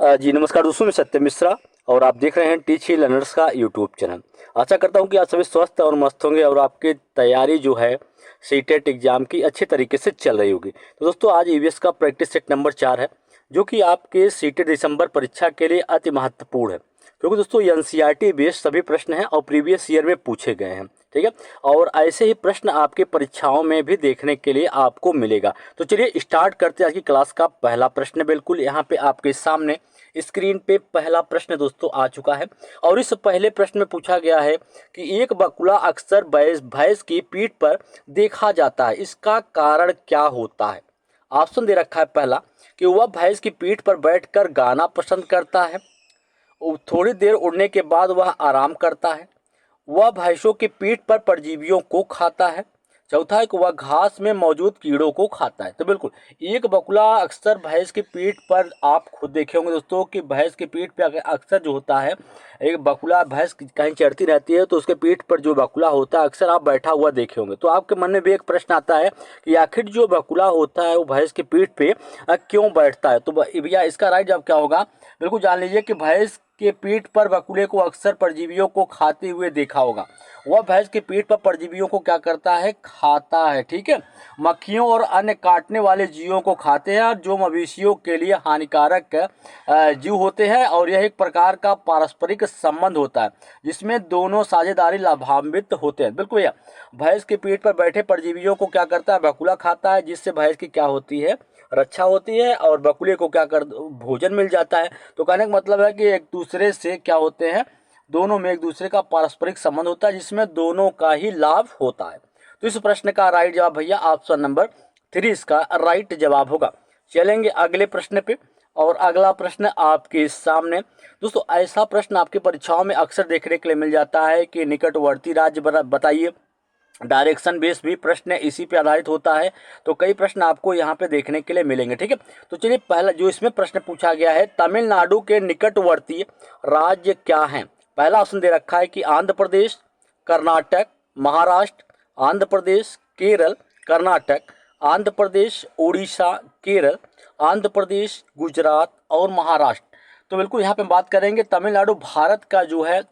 जी नमस्कार दोस्तों, मैं सत्य मिश्रा और आप देख रहे हैं टीच ही लर्नर्स का यूट्यूब चैनल। आशा करता हूं कि आप सभी स्वस्थ और मस्त होंगे और आपकी तैयारी जो है सीटेट एग्जाम की अच्छे तरीके से चल रही होगी। तो दोस्तों आज ईवीएस का प्रैक्टिस सेट नंबर 4 है, जो कि आपके सीटेट दिसंबर परीक्षा के लिए अति महत्वपूर्ण है, क्योंकि दोस्तों ये एनसीईआरटी बेस्ड सभी प्रश्न हैं और प्रीवियस ईयर में पूछे गए हैं। ठीक है, और ऐसे ही प्रश्न आपके परीक्षाओं में भी देखने के लिए आपको मिलेगा। तो चलिए स्टार्ट करते हैं आज की क्लास का पहला प्रश्न। बिल्कुल यहाँ पे आपके सामने स्क्रीन पे पहला प्रश्न दोस्तों आ चुका है और इस पहले प्रश्न में पूछा गया है कि एक बकुला अक्सर भैंस की पीठ पर देखा जाता है, इसका कारण क्या होता है। ऑप्शन दे रखा है पहला कि वह भैंस की पीठ पर बैठकर गाना पसंद करता है, थोड़ी देर उड़ने के बाद वह आराम करता है, वह भैंसों की पीठ पर परजीवियों को खाता है, चौथा है कि वह घास में मौजूद कीड़ों को खाता है। तो बिल्कुल एक बकुला अक्सर भैंस की पीठ पर, आप खुद देखे होंगे दोस्तों कि भैंस की पीठ पे अक्सर जो होता है, एक बकुला भैंस कहीं चढ़ती रहती है तो उसके पीठ पर जो बकुला होता है अक्सर आप बैठा हुआ देखे होंगे। तो आपके मन में भी एक प्रश्न आता है कि आखिर जो बकुला होता है वो भैंस की पीठ पे क्यों बैठता है। तो भैया इसका राइट जवाब क्या होगा, बिल्कुल जान लीजिए कि भैंस के पीठ पर बकुले को अक्सर परजीवियों को खाते हुए देखा होगा। वह भैंस की पीठ पर परजीवियों को क्या करता है, खाता है। ठीक है, मक्खियों और अन्य काटने वाले जीवों को खाते हैं जो मवेशियों के लिए हानिकारक जीव होते हैं, और यह एक प्रकार का पारस्परिक संबंध होता है जिसमें दोनों साझेदारी लाभान्वित होते हैं। बिल्कुल भैया, भैंस की पीठ पर बैठे परजीवियों को क्या करता है, बकुला खाता है, जिससे भैंस की क्या होती है, रक्षा होती है, और बकुले को क्या कर भोजन मिल जाता है। तो कहने का मतलब है कि एक दूसरे से क्या होते हैं, दोनों में एक दूसरे का पारस्परिक संबंध होता है जिसमें दोनों का ही लाभ होता है। तो इस प्रश्न का राइट जवाब भैया ऑप्शन नंबर 3 इसका राइट जवाब होगा। चलेंगे अगले प्रश्न पे, और अगला प्रश्न आपके सामने दोस्तों, ऐसा प्रश्न आपकी परीक्षाओं में अक्सर देखने के लिए मिल जाता है कि निकटवर्ती राज्य बताइए। डायरेक्शन बेस भी प्रश्न इसी पे आधारित होता है, तो कई प्रश्न आपको यहाँ पे देखने के लिए मिलेंगे। ठीक है, तो चलिए पहला जो इसमें प्रश्न पूछा गया है, तमिलनाडु के निकटवर्ती राज्य क्या हैं। पहला ऑप्शन दे रखा है कि आंध्र प्रदेश, कर्नाटक, महाराष्ट्र, आंध्र प्रदेश, केरल, कर्नाटक, आंध्र प्रदेश, उड़ीसा, केरल, आंध्र प्रदेश, गुजरात और महाराष्ट्र। तो बिल्कुल यहाँ पे हम बात करेंगे, तमिलनाडु भारत का जो है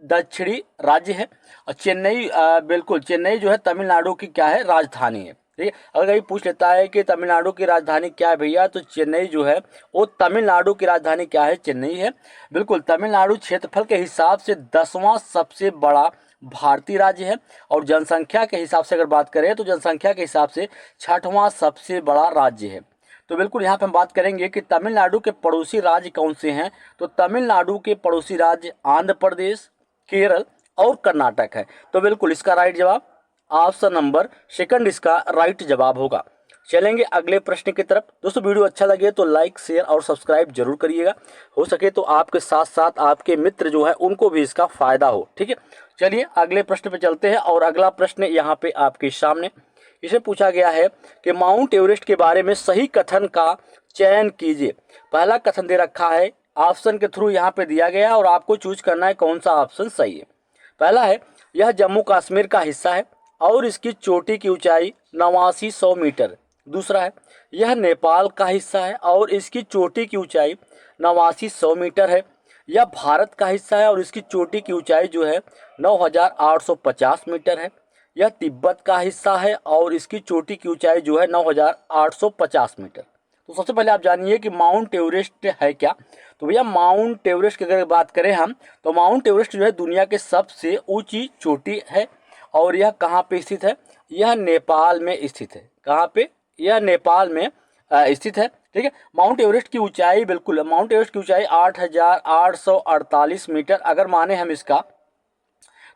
दक्षिणी राज्य है, और चेन्नई बिल्कुल चेन्नई जो है तमिलनाडु की क्या है, राजधानी है। ठीक है, अगर कहीं पूछ लेता है कि तमिलनाडु की राजधानी क्या है भैया, तो चेन्नई जो है वो तमिलनाडु की राजधानी क्या है, चेन्नई है। बिल्कुल, तमिलनाडु क्षेत्रफल के हिसाब से 10वां सबसे बड़ा भारतीय राज्य है, और जनसंख्या के हिसाब से अगर बात करें तो जनसंख्या के हिसाब से 6वां सबसे बड़ा राज्य है। तो बिल्कुल यहाँ पे हम बात करेंगे कि तमिलनाडु के पड़ोसी राज्य कौन से हैं, तो तमिलनाडु के पड़ोसी राज्य आंध्र प्रदेश, केरल और कर्नाटक है। तो बिल्कुल इसका राइट जवाब ऑप्शन नंबर सेकंड इसका राइट जवाब होगा। चलेंगे अगले प्रश्न की तरफ। दोस्तों वीडियो अच्छा लगे तो लाइक शेयर और सब्सक्राइब जरूर करिएगा, हो सके तो आपके साथ साथ आपके मित्र जो है उनको भी इसका फायदा हो। ठीक है, चलिए अगले प्रश्न पे चलते हैं, और अगला प्रश्न यहाँ पे आपके सामने इसे पूछा गया है कि माउंट एवरेस्ट के बारे में सही कथन का चयन कीजिए। पहला कथन दे रखा है, ऑप्शन के थ्रू यहाँ पे दिया गया है और आपको चूज करना है कौन सा ऑप्शन सही है। पहला है, यह जम्मू कश्मीर का हिस्सा है और इसकी चोटी की ऊंचाई 8900 मीटर। दूसरा है, यह नेपाल का हिस्सा है और इसकी चोटी की ऊंचाई 8900 मीटर है। यह भारत का हिस्सा है और इसकी चोटी की ऊंचाई जो है 9850 मीटर है। यह तिब्बत का हिस्सा है और इसकी चोटी की ऊंचाई जो है 9850 मीटर। तो सबसे पहले आप जानिए कि माउंट एवरेस्ट है क्या। तो भैया माउंट एवरेस्ट की अगर बात करें हम, तो माउंट एवरेस्ट जो है दुनिया के सबसे ऊंची चोटी है, और यह कहाँ पे स्थित है, यह नेपाल में स्थित है। कहाँ पे, यह नेपाल में स्थित है। ठीक है, माउंट एवरेस्ट की ऊंचाई, बिल्कुल माउंट एवरेस्ट की ऊंचाई 8848 मीटर अगर माने हम इसका,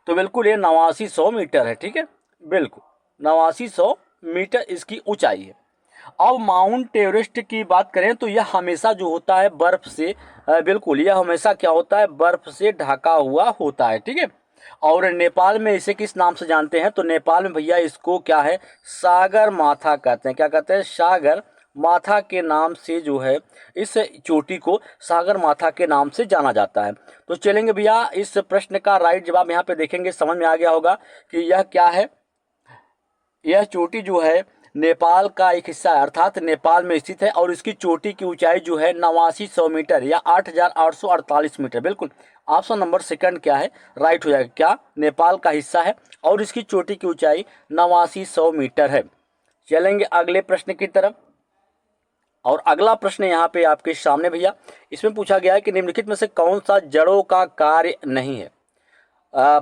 तो बिल्कुल ये 8900 मीटर है। ठीक है, बिल्कुल 8900 मीटर इसकी ऊंचाई है। अब माउंट एवरेस्ट की बात करें तो यह हमेशा जो होता है बर्फ से, बिल्कुल यह हमेशा क्या होता है, बर्फ से ढका हुआ होता है। ठीक है, और नेपाल में इसे किस नाम से जानते हैं, तो नेपाल में भैया इसको क्या है, सागर माथा कहते हैं। क्या कहते हैं, सागर माथा के नाम से जो है इस चोटी को सागर माथा के नाम से जाना जाता है। तो चलेंगे भैया इस प्रश्न का राइट जवाब यहाँ पे देखेंगे, समझ में आ गया होगा कि यह क्या है, यह चोटी जो है नेपाल का एक हिस्सा है, अर्थात नेपाल में स्थित है और इसकी चोटी की ऊंचाई जो है 8900 मीटर या 8848 मीटर। बिल्कुल ऑप्शन नंबर सेकंड क्या है, राइट हो जाएगा। क्या नेपाल का हिस्सा है और इसकी चोटी की ऊंचाई 8900 मीटर है। चलेंगे अगले प्रश्न की तरफ। और अगला प्रश्न यहाँ पे आपके सामने भैया, इसमें पूछा गया है कि निम्नलिखित में से कौन सा जड़ों का कार्य नहीं है।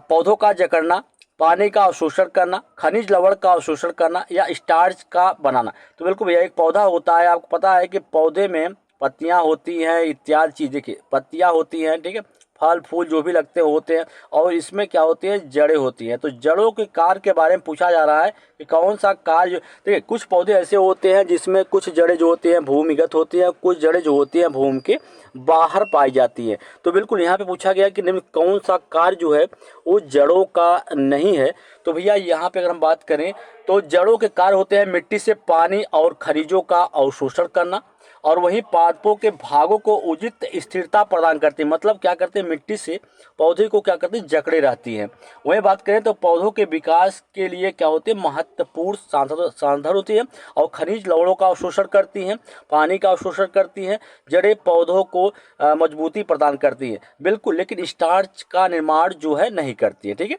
पौधों का जकड़ना, पानी का अवशोषण करना, खनिज लवण का अवशोषण करना या स्टार्च का बनाना। तो बिल्कुल भैया, एक पौधा होता है, आपको पता है कि पौधे में पत्तियां होती हैं इत्यादि चीज़, देखिए पत्तियां होती हैं, ठीक है, फल फूल जो भी लगते होते हैं, और इसमें क्या होती है, जड़ें होती हैं। तो जड़ों के कार्य के बारे में पूछा जा रहा है कि कौन सा कार्य। देखिए कुछ पौधे ऐसे होते हैं जिसमें कुछ जड़ें जो होती हैं भूमिगत होती हैं, कुछ जड़ें जो होती हैं भूमि के बाहर पाई जाती हैं। तो बिल्कुल यहाँ पे पूछा गया कि निम्न कौन सा कार्य जो है वो जड़ों का नहीं है। तो भैया यहाँ पे अगर हम बात करें तो जड़ों के कार्य होते हैं मिट्टी से पानी और खनिजों का अवशोषण करना, और वहीं पादपों के भागों को उचित स्थिरता प्रदान करते हैं। मतलब क्या करते हैं, मिट्टी से पौधे को क्या करते हैं, जकड़े रहती हैं। वहीं बात करें तो पौधों के विकास के लिए क्या होते हैं, महत्वपूर्ण सांधन होती है, और खनिज लवणों का अवशोषण करती हैं, पानी का अवशोषण करती हैं। जड़ें पौधों को मजबूती प्रदान करती हैं बिल्कुल, लेकिन स्टार्च का निर्माण जो है नहीं करती है। ठीक है,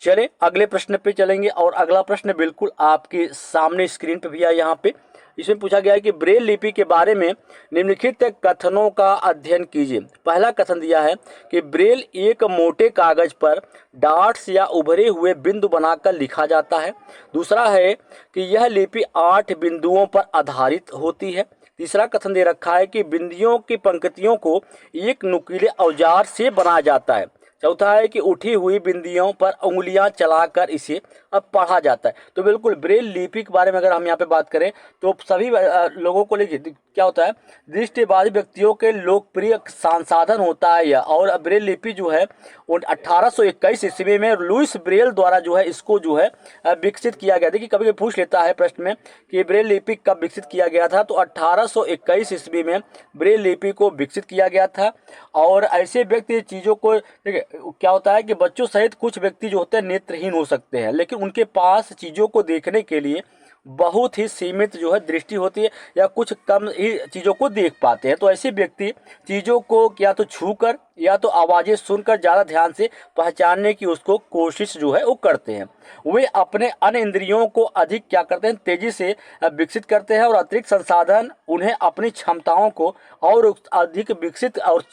चले अगले प्रश्न पे चलेंगे। और अगला प्रश्न बिल्कुल आपके सामने स्क्रीन पे भी है यहाँ पे। इसमें पूछा गया है कि ब्रेल लिपि के बारे में निम्नलिखित कथनों का अध्ययन कीजिए। पहला कथन दिया है कि ब्रेल एक मोटे कागज पर डॉट्स या उभरे हुए बिंदु बनाकर लिखा जाता है। दूसरा है कि यह लिपि 8 बिंदुओं पर आधारित होती है। तीसरा कथन दे रखा है कि बिंदियों की पंक्तियों को एक नुकीले औजार से बनाया जाता है। चौथा है कि उठी हुई बिंदियों पर उंगलियां चलाकर इसे अब पढ़ा जाता है। तो बिल्कुल ब्रेल लिपि के बारे में अगर हम यहाँ पे बात करें तो सभी लोगों को लेके क्या होता है, दृष्टिबाधित व्यक्तियों के लोकप्रिय संसाधन होता है यह। और ब्रेल लिपि जो है 1821 ईस्वी में लुइस ब्रेल द्वारा जो है इसको जो है विकसित किया गया। देखिए कभी पूछ लेता है प्रश्न में कि ब्रेल लिपि कब विकसित किया गया था, तो 1821 ईस्वी में ब्रेल लिपि को विकसित किया गया था। और ऐसे व्यक्ति चीज़ों को, देखिए क्या होता है कि बच्चों सहित कुछ व्यक्ति जो होते हैं नेत्रहीन हो सकते हैं, लेकिन उनके पास चीज़ों को देखने के लिए बहुत ही सीमित जो है दृष्टि होती है, या कुछ कम ही चीज़ों को देख पाते हैं। तो ऐसे व्यक्ति चीज़ों को या तो छूकर या तो आवाज़ें सुनकर ज़्यादा ध्यान से पहचानने की उसको कोशिश जो है वो करते हैं। वे अपने अन्य इंद्रियों को अधिक क्या करते हैं, तेज़ी से विकसित करते हैं, और अतिरिक्त संसाधन उन्हें अपनी क्षमताओं को और अधिक विकसित और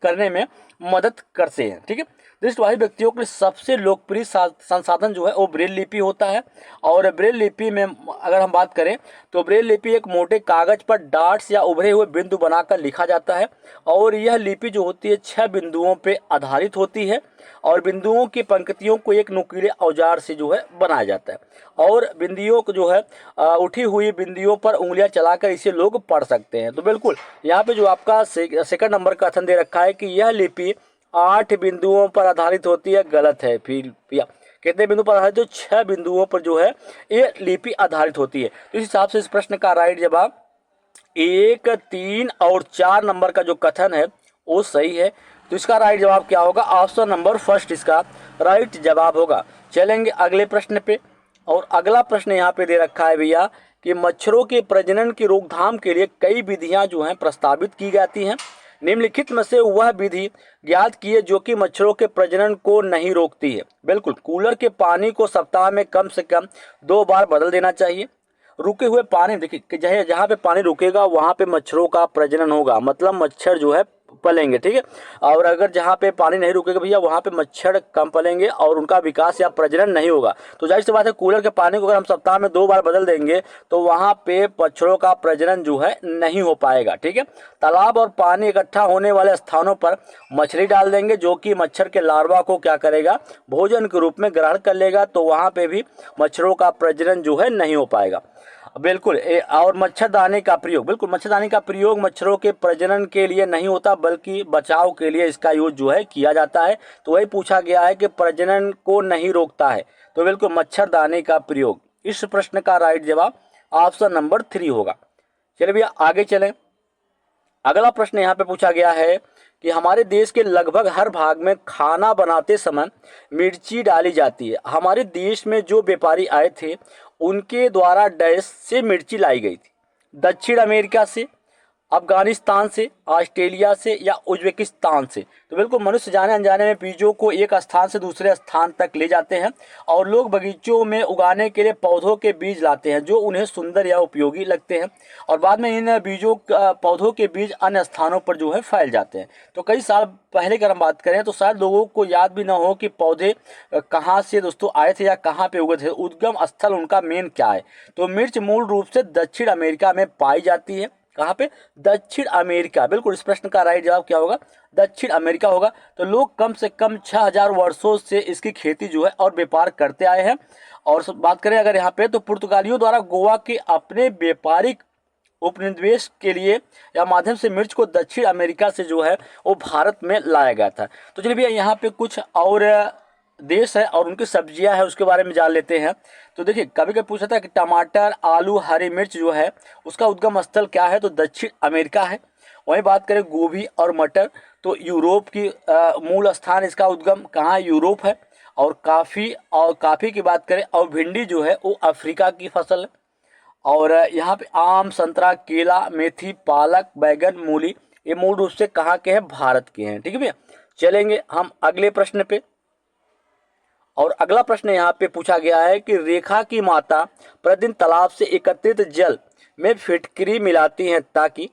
करने में मदद करते हैं। ठीक है, दृष्टिबाधित व्यक्तियों के लिए सबसे लोकप्रिय संसाधन जो है वो ब्रेल लिपि होता है। और ब्रेल लिपि में अगर हम बात करें तो ब्रेल लिपि एक मोटे कागज पर डॉट्स या उभरे हुए बिंदु बनाकर लिखा जाता है, और यह लिपि जो होती है 6 बिंदुओं पे आधारित होती है, और बिंदुओं की पंक्तियों को एक नुकीले औजार से जो है बनाया जाता है। और बिंदियों को जो है उठी हुई बिंदियों पर उंगलियां चलाकर इसे लोग पढ़ सकते हैं। तो बिल्कुल यहाँ पे जो आपका सेकंड नंबर का कथन दे रखा है कि यह लिपि 8 बिंदुओं पर आधारित होती है, गलत है। फिर कितने बिंदु पर आधारित, तो 6 बिंदुओं पर जो है ये लिपि आधारित होती है। तो इस हिसाब से इस प्रश्न का राइट जवाब 1, 3 और 4 नंबर का जो कथन है वो सही है। तो इसका राइट जवाब क्या होगा, ऑप्शन नंबर फर्स्ट इसका राइट जवाब होगा। चलेंगे अगले प्रश्न पे। और अगला प्रश्न यहाँ पे दे रखा है भैया कि मच्छरों के प्रजनन की रोकथाम के लिए कई विधियां जो हैं प्रस्तावित की जाती हैं। निम्नलिखित में से वह विधि ज्ञात की है जो कि मच्छरों के प्रजनन को नहीं रोकती है। बिल्कुल, कूलर के पानी को सप्ताह में कम से कम 2 बार बदल देना चाहिए। रुके हुए पानी, देखिए जहाँ पे पानी रुकेगा वहाँ पे मच्छरों का प्रजनन होगा, मतलब मच्छर जो है पलेंगे। ठीक है, और अगर जहाँ पे पानी नहीं रुकेगा भैया वहाँ पे मच्छर कम पलेंगे और उनका विकास या प्रजनन नहीं होगा। तो जाहिर सी बात है कूलर के पानी को अगर हम सप्ताह में 2 बार बदल देंगे तो वहाँ पे मच्छरों का प्रजनन जो है नहीं हो पाएगा। ठीक है, तालाब और पानी इकट्ठा होने वाले स्थानों पर मछली डाल देंगे जो कि मच्छर के लार्वा को क्या करेगा, भोजन के रूप में ग्रहण कर लेगा, तो वहाँ पे भी मच्छरों का प्रजनन जो है नहीं हो पाएगा। बिल्कुल और मच्छरदानी का प्रयोग, बिल्कुल मच्छरदानी का प्रयोग मच्छरों के प्रजनन के लिए नहीं होता बल्कि बचाव के लिए इसका यूज जो है किया जाता है। तो वही पूछा गया है कि प्रजनन को नहीं रोकता है, तो बिल्कुल मच्छरदानी का प्रयोग। इस प्रश्न का राइट जवाब ऑप्शन नंबर 3 होगा। चलिए भैया आगे चलें। अगला प्रश्न यहाँ पे पूछा गया है कि हमारे देश के लगभग हर भाग में खाना बनाते समय मिर्ची डाली जाती है। हमारे देश में जो व्यापारी आए थे उनके द्वारा डैश से मिर्ची लाई गई थी? दक्षिण अमेरिका से, अफगानिस्तान से, ऑस्ट्रेलिया से या उज्बेकिस्तान से? तो बिल्कुल मनुष्य जाने अनजाने में बीजों को एक स्थान से दूसरे स्थान तक ले जाते हैं और लोग बगीचों में उगाने के लिए पौधों के बीज लाते हैं जो उन्हें सुंदर या उपयोगी लगते हैं और बाद में इन बीजों पौधों के बीज अन्य स्थानों पर जो है फैल जाते हैं। तो कई साल पहले अगर हम बात करें तो शायद लोगों को याद भी ना हो कि पौधे कहाँ से दोस्तों आए थे या कहाँ पे उगे थे, उद्गम स्थल उनका मेन क्या है। तो मिर्च मूल रूप से दक्षिण अमेरिका में पाई जाती है। कहाँ पे? दक्षिण अमेरिका। बिल्कुल इस प्रश्न का राइट जवाब क्या होगा? दक्षिण अमेरिका होगा। तो लोग कम से कम 6000 वर्षों से इसकी खेती जो है और व्यापार करते आए हैं। और बात करें अगर यहाँ पे तो पुर्तगालियों द्वारा गोवा के अपने व्यापारिक उपनिवेश के लिए या माध्यम से मिर्च को दक्षिण अमेरिका से जो है वो भारत में लाया गया था। तो चलिए भैया यहाँ पे कुछ और देश है और उनकी सब्जियां है उसके बारे में जान लेते हैं। तो देखिए कभी कभी पूछा था कि टमाटर, आलू, हरी मिर्च जो है उसका उद्गम स्थल क्या है? तो दक्षिण अमेरिका है। वहीं बात करें गोभी और मटर तो यूरोप की मूल स्थान इसका उद्गम कहाँ है? यूरोप है। और काफ़ी की बात करें और भिंडी जो है वो अफ्रीका की फसल है। और यहाँ पे आम, संतरा, केला, मेथी, पालक, बैगन, मूली ये मूल रूप से कहाँ के हैं? भारत के हैं। ठीक है भैया, चलेंगे हम अगले प्रश्न पे। और अगला प्रश्न यहाँ पे पूछा गया है कि रेखा की माता प्रतिदिन तालाब से एकत्रित जल में फिटकरी मिलाती हैं ताकि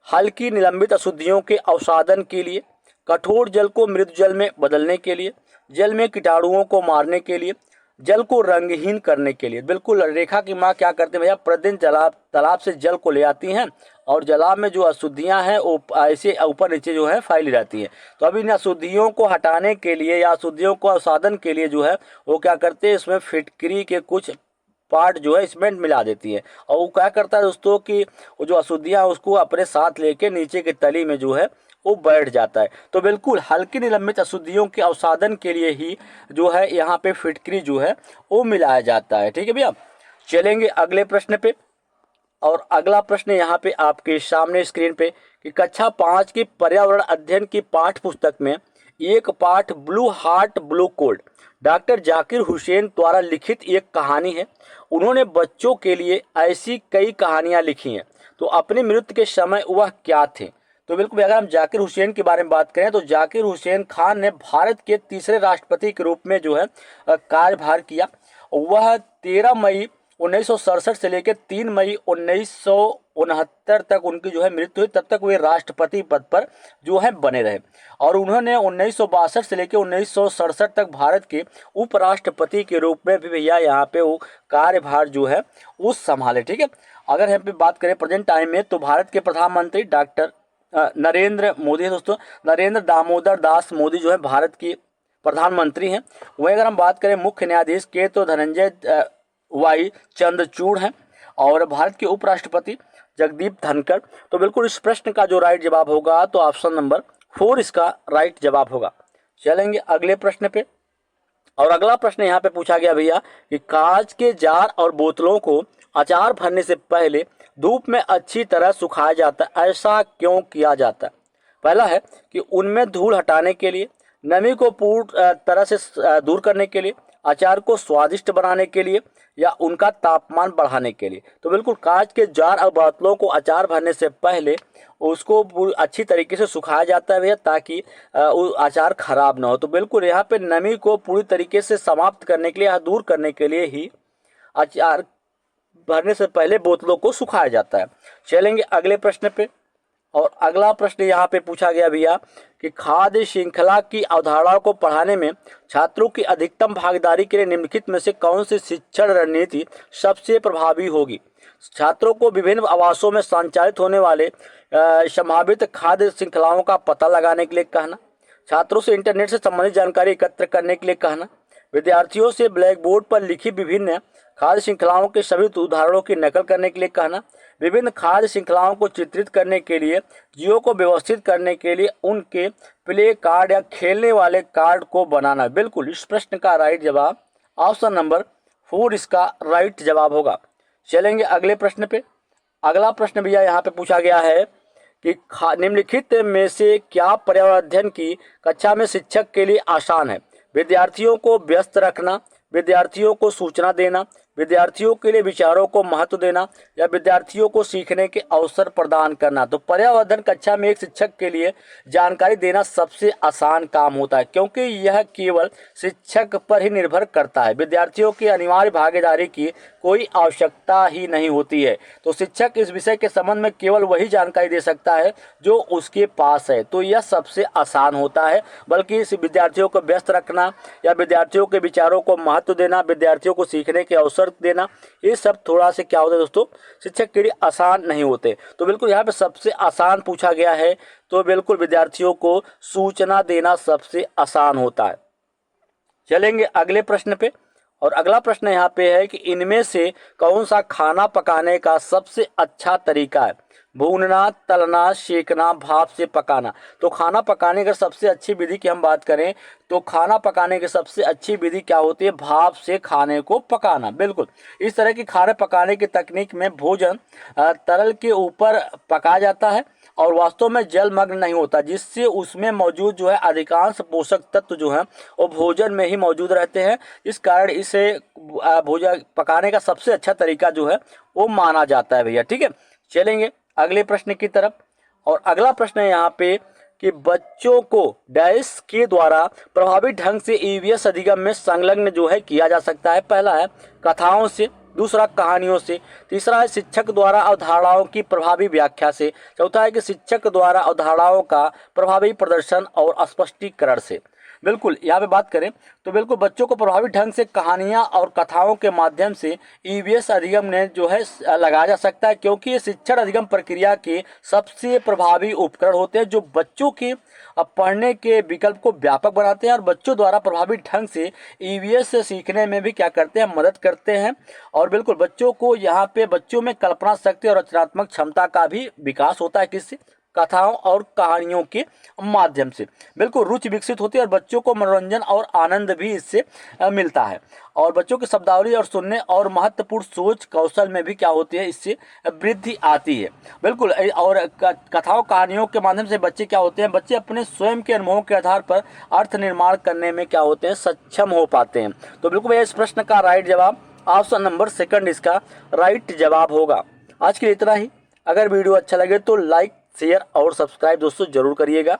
हल्की निलंबित अशुद्धियों के अवसादन के लिए, कठोर जल को मृदु जल में बदलने के लिए, जल में कीटाणुओं को मारने के लिए, जल को रंगहीन करने के लिए। बिल्कुल रेखा की माँ क्या करते हैं भैया? प्रतिदिन तालाब से जल को ले आती हैं और जलाब में जो अशुद्धियां हैं वो ऐसे ऊपर नीचे जो है फैली रहती हैं। तो अभी इन अशुद्धियों को हटाने के लिए या अशुद्धियों को अवसादन के लिए जो है वो क्या करते हैं? इसमें फिटकरी के कुछ पार्ट जो है इसमें मिला देती है और वो क्या करता है दोस्तों कि वो जो अशुद्धियां उसको अपने साथ लेके नीचे की तली में जो है वो बैठ जाता है। तो बिल्कुल हल्की निलंबित अशुद्धियों के अवसादन के लिए ही जो है यहाँ पे फिटकरी जो है वो मिलाया जाता है। ठीक है भैया, चलेंगे अगले प्रश्न पे। और अगला प्रश्न यहाँ पे आपके सामने स्क्रीन पे कि कक्षा 5 की पर्यावरण अध्ययन की पाठ्य पुस्तक में एक पाठ blue heart blue cold doctor Zakir Hussain द्वारा लिखित एक कहानी है। उन्होंने बच्चों के लिए ऐसी कई कहानियां लिखी हैं, तो अपनी मृत्यु के समय वह क्या थे? तो बिल्कुल अगर हम जाकिर हुसैन के बारे में बात करें तो जाकिर हुसैन खान ने भारत के तीसरे राष्ट्रपति के रूप में जो है कार्यभार किया। वह 13 मई 1967 से लेकर 3 मई 1969 तक उनकी जो है मृत्यु हुई, तब तक वे राष्ट्रपति पद पर जो है बने रहे। और उन्होंने 1962 से लेकर 1967 तक भारत के उपराष्ट्रपति के रूप में भी भैया यहाँ पे वो कार्यभार जो है वो संभाले। ठीक है, अगर यहाँ पे बात करें प्रेजेंट टाइम में तो भारत के प्रधानमंत्री डॉक्टर नरेंद्र मोदी है दोस्तों। नरेंद्र दामोदर दास मोदी जो है भारत के प्रधानमंत्री हैं। वहीं अगर हम बात करें मुख्य न्यायाधीश के तो धनंजय वाई चंद्रचूड़ हैं और भारत के उपराष्ट्रपति जगदीप धनखड़। तो बिल्कुल इस प्रश्न का जो राइट जवाब होगा तो ऑप्शन नंबर 4 इसका राइट जवाब होगा। चलेंगे अगले प्रश्न पे। और अगला प्रश्न यहाँ पे पूछा गया भैया कि कांच के जार और बोतलों को अचार भरने से पहले धूप में अच्छी तरह सुखाया जाता है, ऐसा क्यों किया जाता है? पहला है कि उनमें धूल हटाने के लिए, नमी को पूर्ण तरह से दूर करने के लिए, अचार को स्वादिष्ट बनाने के लिए या उनका तापमान बढ़ाने के लिए। तो बिल्कुल कांच के जार और बोतलों को अचार भरने से पहले उसको अच्छी तरीके से सुखाया जाता है भैया ताकि अचार खराब ना हो। तो बिल्कुल यहाँ पे नमी को पूरी तरीके से समाप्त करने के लिए या दूर करने के लिए ही अचार भरने से पहले बोतलों को सुखाया जाता है। चलेंगे अगले प्रश्न पे। और अगला प्रश्न यहाँ पे पूछा गया भैया कि खाद्य श्रृंखला की अवधारणा को पढ़ाने में छात्रों की अधिकतम भागीदारी के लिए निम्नलिखित में से कौन सी शिक्षण रणनीति सबसे प्रभावी होगी? छात्रों को विभिन्न आवासों में संचालित होने वाले संभावित खाद्य श्रृंखलाओं का पता लगाने के लिए कहना, छात्रों से इंटरनेट से संबंधित जानकारी एकत्र करने के लिए कहना, विद्यार्थियों से ब्लैक बोर्ड पर लिखी विभिन्न खाद्य श्रृंखलाओं के सभी उदाहरणों की नकल करने के लिए कहना, विभिन्न खाद्य श्रृंखलाओं को चित्रित करने के लिए जीवों को व्यवस्थित करने के लिए उनके प्ले कार्ड या खेलने वाले कार्ड को बनाना। बिल्कुल इस प्रश्न का राइट जवाब ऑप्शन नंबर 4 इसका राइट जवाब होगा। चलेंगे अगले प्रश्न पे। अगला प्रश्न भैया यहाँ पे पूछा गया है कि निम्नलिखित में से क्या पर्यावरण अध्ययन की कक्षा में शिक्षक के लिए आसान है? विद्यार्थियों को व्यस्त रखना, विद्यार्थियों को सूचना देना, विद्यार्थियों के लिए विचारों को महत्व देना या विद्यार्थियों को सीखने के अवसर प्रदान करना। तो पर्यावरण कक्षा में एक शिक्षक के लिए जानकारी देना सबसे आसान काम होता है, क्योंकि यह केवल शिक्षक पर ही निर्भर करता है। विद्यार्थियों की अनिवार्य भागीदारी की कोई आवश्यकता ही नहीं होती है। तो शिक्षक इस विषय के संबंध में केवल वही जानकारी दे सकता है जो उसके पास है। तो यह सबसे आसान होता है। बल्कि इस विद्यार्थियों को व्यस्त रखना या विद्यार्थियों के विचारों को महत्व देना, विद्यार्थियों को सीखने के अवसर देना, ये सब थोड़ा से क्या होता है दोस्तों, शिक्षक के लिए आसान नहीं होते। तो बिल्कुल यहाँ पे सबसे आसान पूछा गया है, तो बिल्कुल विद्यार्थियों को सूचना देना सबसे आसान होता है। चलेंगे अगले प्रश्न पे, और अगला प्रश्न यहाँ पे है कि इनमें से कौन सा खाना पकाने का सबसे अच्छा तरीका है? भूनना, तलना, सेकना, भाप से पकाना। तो खाना पकाने की सबसे अच्छी विधि की हम बात करें तो खाना पकाने की सबसे अच्छी विधि क्या होती है? भाप से खाने को पकाना। बिल्कुल इस तरह की खाने पकाने की तकनीक में भोजन तरल के ऊपर पकाया जाता है और वास्तव में जलमग्न नहीं होता, जिससे उसमें मौजूद जो है अधिकांश पोषक तत्व जो है वो भोजन में ही मौजूद रहते हैं। इस कारण इसे भोजन पकाने का सबसे अच्छा तरीका जो है वो माना जाता है भैया। ठीक है, चलेंगे अगले प्रश्न की तरफ, और अगला प्रश्न है यहाँ पे कि बच्चों को डैश के द्वारा प्रभावी ढंग से ईवीएस अधिगम में संलग्न जो है किया जा सकता है। पहला है कथाओं से, दूसरा कहानियों से, तीसरा है शिक्षक द्वारा अवधारणाओं की प्रभावी व्याख्या से, चौथा है कि शिक्षक द्वारा अवधारणाओं का प्रभावी प्रदर्शन और स्पष्टीकरण से। बिल्कुल यहाँ पे बात करें तो बिल्कुल बच्चों को प्रभावी ढंग से कहानियाँ और कथाओं के माध्यम से ईवीएस अधिगम ने जो है लगाया जा सकता है, क्योंकि ये शिक्षण अधिगम प्रक्रिया के सबसे प्रभावी उपकरण होते हैं जो बच्चों के पढ़ने के विकल्प को व्यापक बनाते हैं और बच्चों द्वारा प्रभावी ढंग से ईवीएस से सीखने में भी क्या करते हैं, मदद करते हैं। और बिल्कुल बच्चों को यहाँ पे बच्चों में कल्पना शक्ति और रचनात्मक क्षमता का भी विकास होता है, किससे? कथाओं और कहानियों के माध्यम से। बिल्कुल रुचि विकसित होती है और बच्चों को मनोरंजन और आनंद भी इससे मिलता है, और बच्चों की शब्दावली और सुनने और महत्वपूर्ण सोच कौशल में भी क्या होती है, इससे वृद्धि आती है। बिल्कुल, और कथाओं कहानियों के माध्यम से बच्चे क्या होते हैं, बच्चे अपने स्वयं के अनुभवों के आधार पर अर्थ निर्माण करने में क्या होते हैं, सक्षम हो पाते हैं। तो बिल्कुल इस प्रश्न का राइट जवाब ऑप्शन नंबर सेकंड इसका राइट जवाब होगा। आज के लिए इतना ही। अगर वीडियो अच्छा लगे तो लाइक, शेयर और सब्सक्राइब दोस्तों जरूर करिएगा।